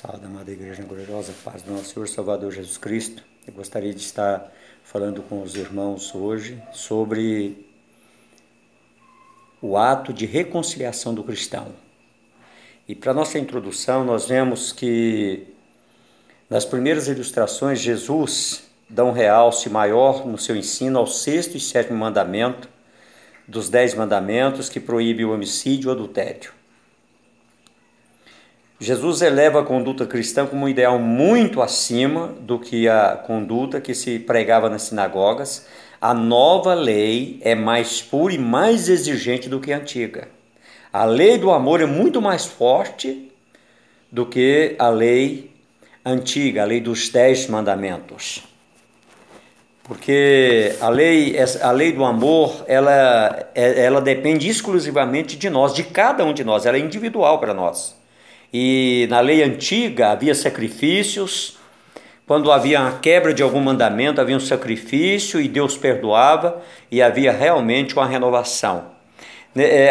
Salve, amada Igreja Gloriosa, paz do nosso Senhor Salvador Jesus Cristo. Eu gostaria de estar falando com os irmãos hoje sobre o ato de reconciliação do cristão. E para nossa introdução, nós vemos que nas primeiras ilustrações, Jesus dá um realce maior no seu ensino ao sexto e sétimo mandamento dos 10 mandamentos que proíbe o homicídio e o adultério. Jesus eleva a conduta cristã como um ideal muito acima do que a conduta que se pregava nas sinagogas. A nova lei é mais pura e mais exigente do que a antiga. A lei do amor é muito mais forte do que a lei antiga, a lei dos 10 mandamentos. Porque a lei do amor, ela depende exclusivamente de nós, de cada um de nós, ela é individual para nós. E na lei antiga havia sacrifícios, quando havia a quebra de algum mandamento, havia um sacrifício e Deus perdoava e havia realmente uma renovação.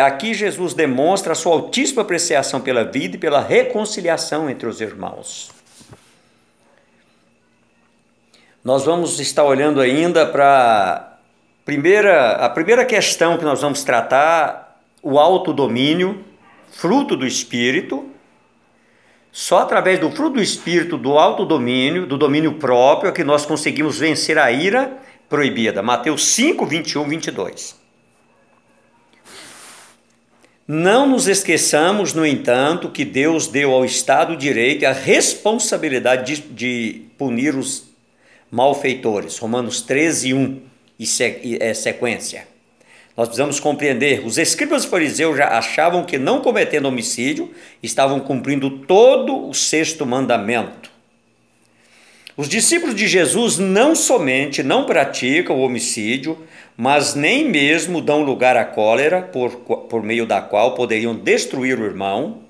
Aqui Jesus demonstra a sua altíssima apreciação pela vida e pela reconciliação entre os irmãos. Nós vamos estar olhando ainda para a primeira questão que nós vamos tratar, o autodomínio, fruto do Espírito. Só através do fruto do Espírito, do autodomínio, do domínio próprio, é que nós conseguimos vencer a ira proibida. Mateus 5, 21, 22. Não nos esqueçamos, no entanto, que Deus deu ao Estado o direito e a responsabilidade de punir os malfeitores. Romanos 13, 1 e sequência. Nós precisamos compreender, os escribas e fariseus já achavam que não cometendo homicídio, estavam cumprindo todo o sexto mandamento. Os discípulos de Jesus não somente não praticam o homicídio, mas nem mesmo dão lugar à cólera, por meio da qual poderiam destruir o irmão.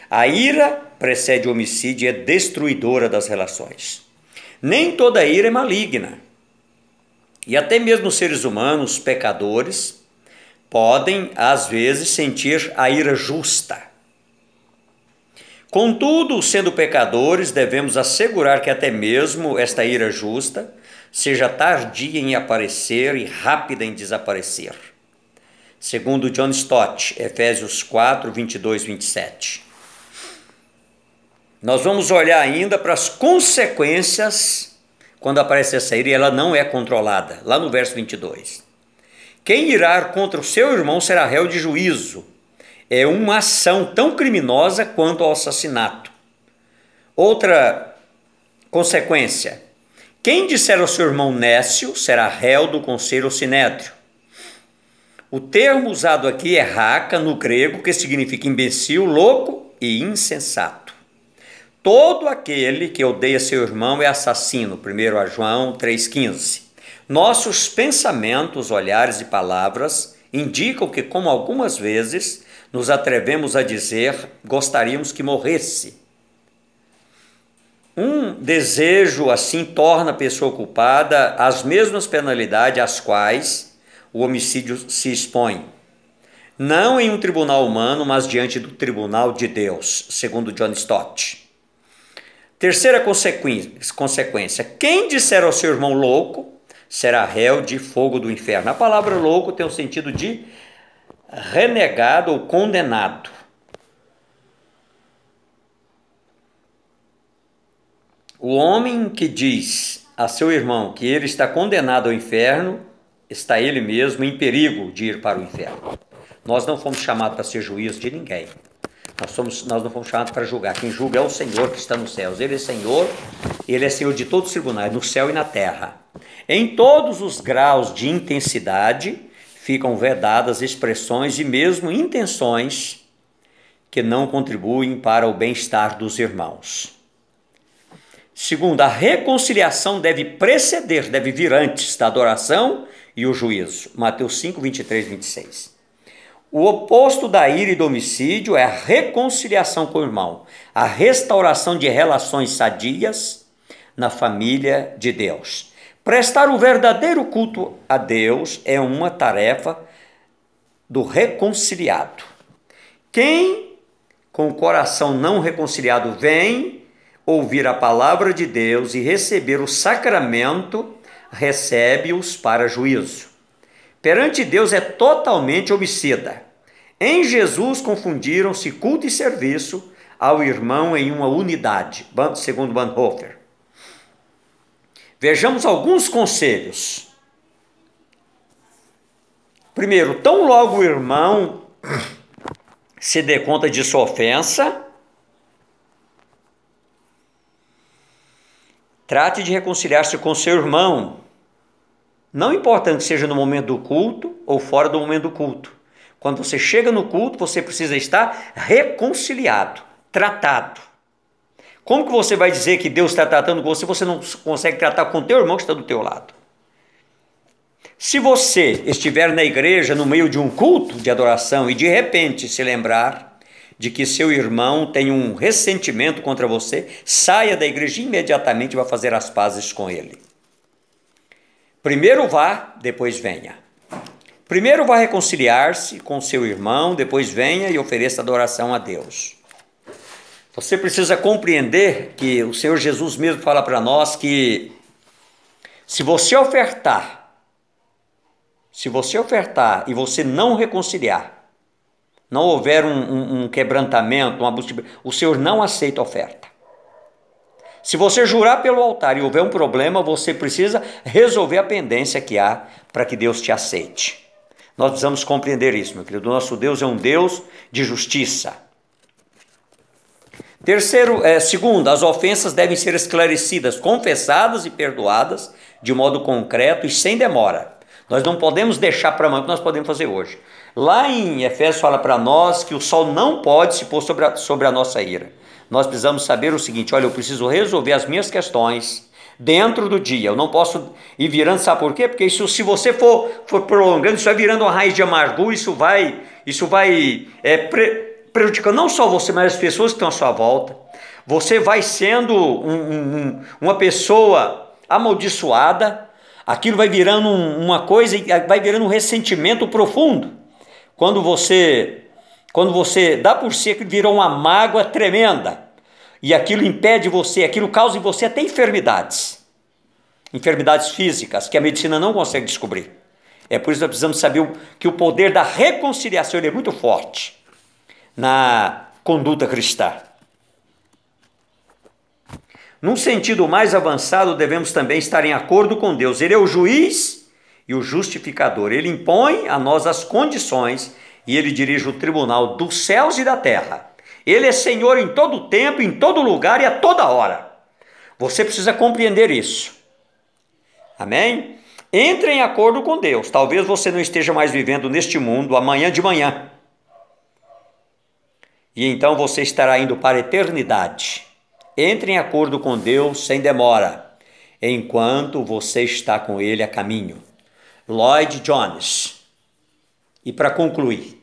A ira precede o homicídio e é destruidora das relações. Nem toda ira é maligna. E até mesmo os seres humanos, pecadores, podem, às vezes, sentir a ira justa. Contudo, sendo pecadores, devemos assegurar que até mesmo esta ira justa seja tardia em aparecer e rápida em desaparecer. Segundo John Stott, Efésios 4, 22, 27. Nós vamos olhar ainda para as consequências quando aparece essa ira e ela não é controlada, lá no verso 22. Quem irar contra o seu irmão será réu de juízo. É uma ação tão criminosa quanto o assassinato. Outra consequência. Quem disser ao seu irmão nécio será réu do conselho sinédrio. O termo usado aqui é raca, no grego, que significa imbecil, louco e insensato. Todo aquele que odeia seu irmão é assassino. 1 João 3,15. Nossos pensamentos, olhares e palavras indicam que, como algumas vezes, nos atrevemos a dizer, gostaríamos que morresse. Um desejo assim torna a pessoa culpada às mesmas penalidades às quais o homicídio se expõe. Não em um tribunal humano, mas diante do tribunal de Deus, segundo John Stott. Terceira consequência. Quem disser ao seu irmão louco será réu de fogo do inferno. A palavra louco tem o sentido de renegado ou condenado. O homem que diz a seu irmão que ele está condenado ao inferno, está ele mesmo em perigo de ir para o inferno. Nós não fomos chamados para ser juiz de ninguém. Nós não fomos chamados para julgar. Quem julga é o Senhor que está nos céus. Ele é Senhor de todos os tribunais, no céu e na terra. Em todos os graus de intensidade ficam vedadas expressões e mesmo intenções que não contribuem para o bem-estar dos irmãos. Segundo, a reconciliação deve vir antes da adoração e o juízo. Mateus 5, 23, 26. O oposto da ira e do homicídio é a reconciliação com o irmão, a restauração de relações sadias na família de Deus. Prestar o verdadeiro culto a Deus é uma tarefa do reconciliado. Quem com o coração não reconciliado vem, ouvir a palavra de Deus e receber o sacramento, recebe-os para juízo. Perante Deus é totalmente homicida. Em Jesus confundiram-se culto e serviço ao irmão em uma unidade, segundo Bonhoeffer. Vejamos alguns conselhos. Primeiro, tão logo o irmão se dê conta de sua ofensa, trate de reconciliar-se com seu irmão, não importando que seja no momento do culto ou fora do momento do culto. Quando você chega no culto, você precisa estar reconciliado, tratado. Como que você vai dizer que Deus está tratando com você, você não consegue tratar com o teu irmão que está do teu lado? Se você estiver na igreja no meio de um culto de adoração e de repente se lembrar de que seu irmão tem um ressentimento contra você, saia da igreja imediatamente e vá fazer as pazes com ele. Primeiro vá, depois venha. Primeiro vá reconciliar-se com seu irmão, depois venha e ofereça adoração a Deus. Você precisa compreender que o Senhor Jesus mesmo fala para nós que se você ofertar e você não reconciliar, não houver um quebrantamento, o Senhor não aceita a oferta. Se você jurar pelo altar e houver um problema, você precisa resolver a pendência que há para que Deus te aceite. Nós precisamos compreender isso, meu querido. Nosso Deus é um Deus de justiça. Segundo, as ofensas devem ser esclarecidas, confessadas e perdoadas de modo concreto e sem demora. Nós não podemos deixar para amanhã o que nós podemos fazer hoje. Lá em Efésios fala para nós que o sol não pode se pôr sobre a nossa ira. Nós precisamos saber o seguinte: olha, eu preciso resolver as minhas questões dentro do dia. Eu não posso ir virando, sabe por quê? Porque isso, se você for prolongando, isso vai virando uma raiz de amargura, isso vai prejudicando não só você, mas as pessoas que estão à sua volta. Você vai sendo uma pessoa amaldiçoada. Aquilo vai virando uma coisa, vai virando um ressentimento profundo. Quando você dá por si, aquilo virou uma mágoa tremenda. E aquilo impede você, aquilo causa em você até enfermidades. Enfermidades físicas que a medicina não consegue descobrir. É por isso que nós precisamos saber que o poder da reconciliação ele é muito forte na conduta cristã. Num sentido mais avançado, devemos também estar em acordo com Deus. Ele é o juiz e o justificador. Ele impõe a nós as condições e ele dirige o tribunal dos céus e da terra. Ele é Senhor em todo o tempo, em todo lugar e a toda hora. Você precisa compreender isso. Amém? Entre em acordo com Deus. Talvez você não esteja mais vivendo neste mundo amanhã de manhã. E então você estará indo para a eternidade. Entre em acordo com Deus sem demora, enquanto você está com Ele a caminho. Lloyd Jones. E para concluir,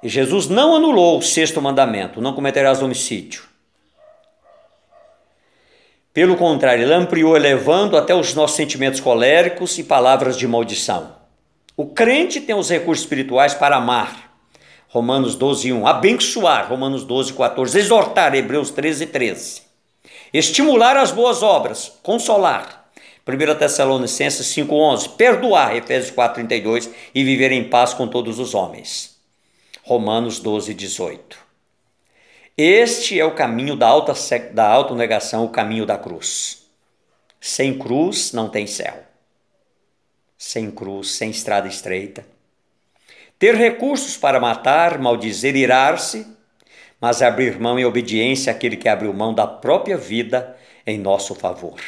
Jesus não anulou o sexto mandamento, não cometerás homicídio. Pelo contrário, ele ampliou, elevando até os nossos sentimentos coléricos e palavras de maldição. O crente tem os recursos espirituais para amar, Romanos 12, 1. Abençoar, Romanos 12, 14. Exortar, Hebreus 13, 13. Estimular as boas obras, consolar, 1 Tessalonicenses 5, 11. Perdoar, Efésios 4, 32. E viver em paz com todos os homens, Romanos 12, 18. Este é o caminho da autonegação, o caminho da cruz. Sem cruz não tem céu. Sem cruz, sem estrada estreita. Ter recursos para matar, maldizer, irar-se, mas abrir mão em obediência àquele que abriu mão da própria vida em nosso favor.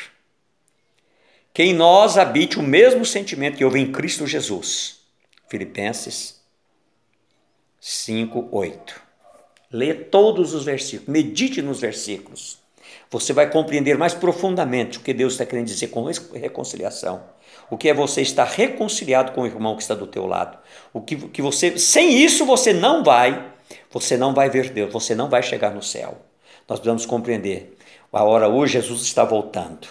Que em nós habite o mesmo sentimento que houve em Cristo Jesus. Filipenses 5, 8. Lê todos os versículos, medite nos versículos. Você vai compreender mais profundamente o que Deus está querendo dizer com reconciliação. O que é você estar reconciliado com o irmão que está do teu lado. O que você, sem isso você não vai ver Deus, você não vai chegar no céu. Nós precisamos compreender. A hora hoje Jesus está voltando.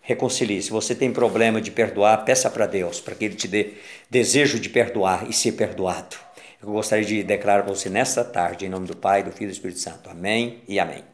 Reconcilie. Se você tem problema de perdoar, peça para Deus, para que Ele te dê desejo de perdoar e ser perdoado. Eu gostaria de declarar para você nesta tarde, em nome do Pai, do Filho e do Espírito Santo. Amém e amém.